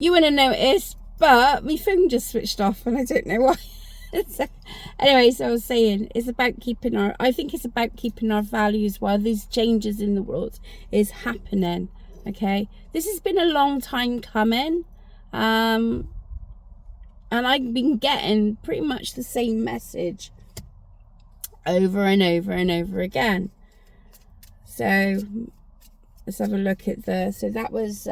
You wouldn't notice, but my phone just switched off and I don't know why. So, anyway, so I was saying, I think it's about keeping our values while these changes in the world is happening. Okay, this has been a long time coming, and I've been getting pretty much the same message over and over and over again. So let's have a look at so that was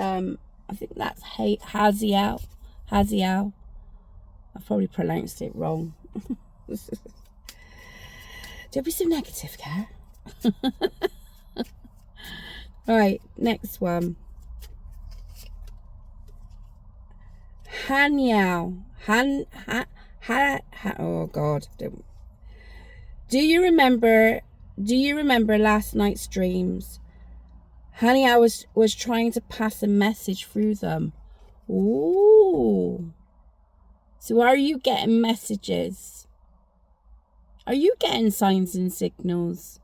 I think that's Haziel. I probably pronounced it wrong. Don't be so negative, Kat. Right, next one. Hanyao. Oh God. Do you remember last night's dreams? Hanyao was trying to pass a message through them. Ooh. So are you getting messages? Are you getting signs and signals?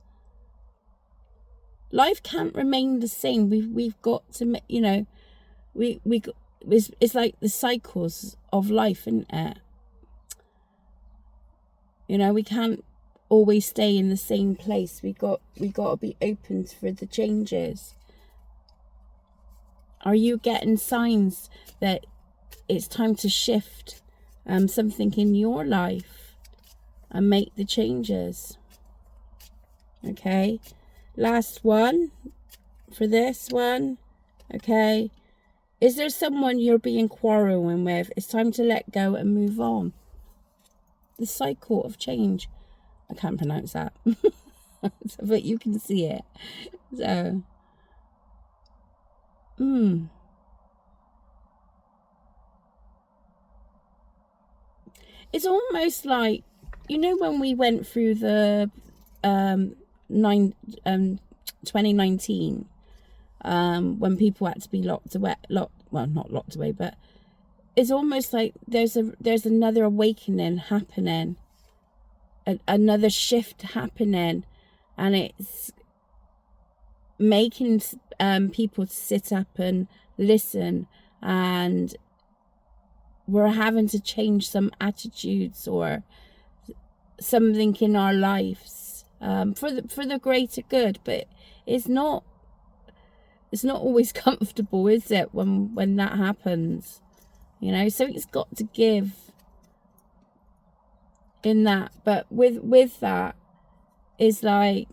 Life can't remain the same. We've got to, it's like the cycles of life, isn't it? We can't always stay in the same place. We got to be open for the changes. Are you getting signs that it's time to shift something in your life and make the changes? Okay, last one for this one. Okay, is there someone you're being quarreling with? It's time to let go and move on. The cycle of change. I can't pronounce that, but you can see it. So, it's almost like, when we went through the 2019, when people had to be locked away, not locked away, but it's almost like there's another awakening happening, another shift happening, and it's making people sit up and listen, and we're having to change some attitudes or something in our lives for the greater good. But it's not always comfortable, is it, when that happens? So it's got to give in that. But with that is like,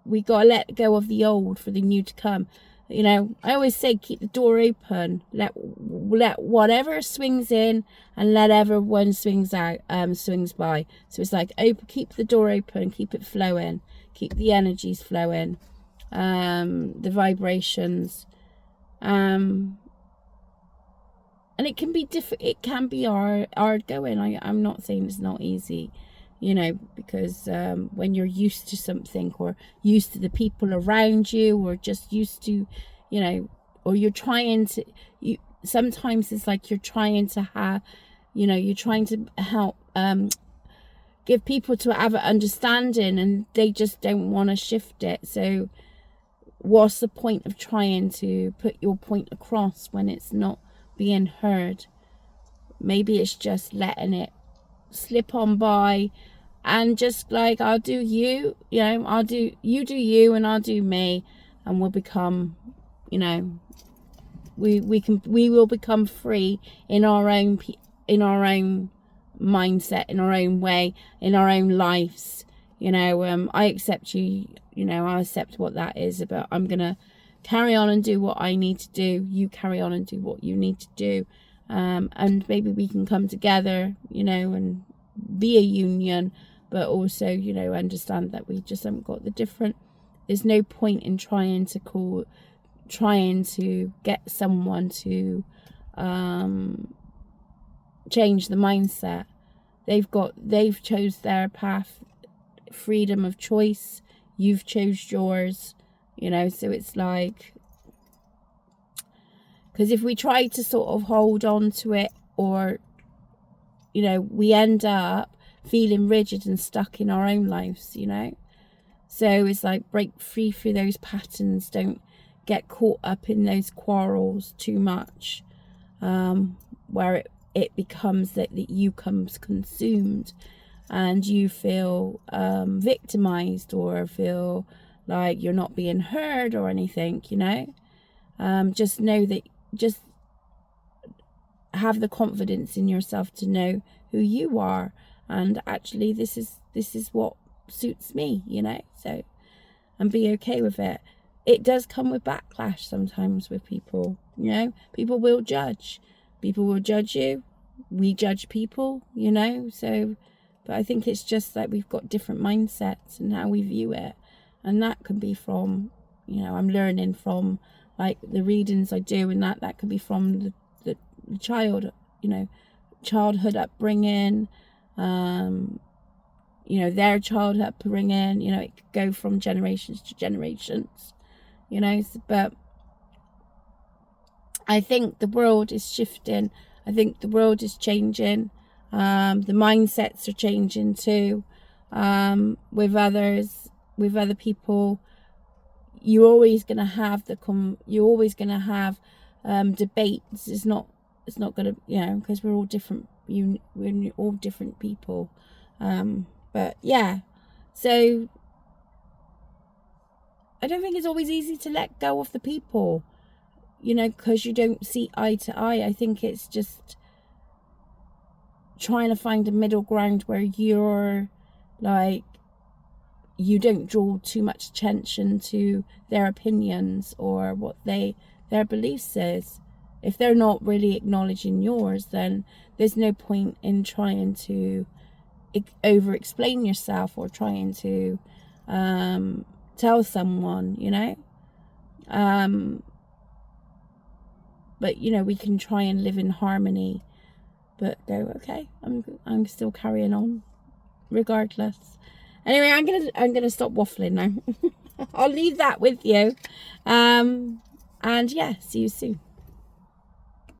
we got to let go of the old for the new to come. I always say, keep the door open, let whatever swings in and let everyone swings by. So it's like, keep the door open, keep it flowing, keep the energies flowing, the vibrations, and it can be different. It can be hard going. I'm not saying it's not easy, because when you're used to something, or used to the people around you, or just used to, or you're trying to, sometimes it's like you're trying to have, you're trying to help give people to have an understanding, and they just don't want to shift it. So what's the point of trying to put your point across when it's not being heard? Maybe it's just letting it slip on by, and just like, I'll do you, you do you, and I'll do me, and we'll become, we will become free in our own mindset, in our own way, in our own lives. I accept you, I accept what that is, but I'm gonna carry on and do what I need to do. You carry on and do what you need to do, and maybe we can come together, and be a union, but also, understand that we just haven't got the different. There's no point in trying to get someone to change the mindset. They've chose their path, freedom of choice. You've chose yours, so it's like, because if we try to sort of hold on to it, or we end up feeling rigid and stuck in our own lives, so it's like, break free through those patterns. Don't get caught up in those quarrels too much. where it becomes that you comes consumed, and you feel victimized, or feel like you're not being heard or anything, you know. Just know that, just have the confidence in yourself to know who you are, and actually this is what suits me, you know. So, and be okay with it. It does come with backlash sometimes with people, you know. People will judge you, we judge people, you know. So, but I think it's just that we've got different mindsets and how we view it, and that can be from, you know, I'm learning from like the readings I do, and that could be from the child, you know, childhood upbringing, you know, their childhood upbringing, you know. It could go from generations to generations, you know. But I think the world is shifting. I think the world is changing. The mindsets are changing too. With other people, you're always gonna have debates. It's not gonna, you know, because we're all different. We're all different people. But yeah, so I don't think it's always easy to let go of the people, you know, because you don't see eye to eye. I think it's just trying to find a middle ground where you're like, you don't draw too much attention to their opinions or what their beliefs is. If they're not really acknowledging yours, then there's no point in trying to over explain yourself or trying to tell someone, you know. But you know, we can try and live in harmony, but go, okay, I'm still carrying on regardless. Anyway, I'm gonna stop waffling now. I'll leave that with you, and yeah, see you soon.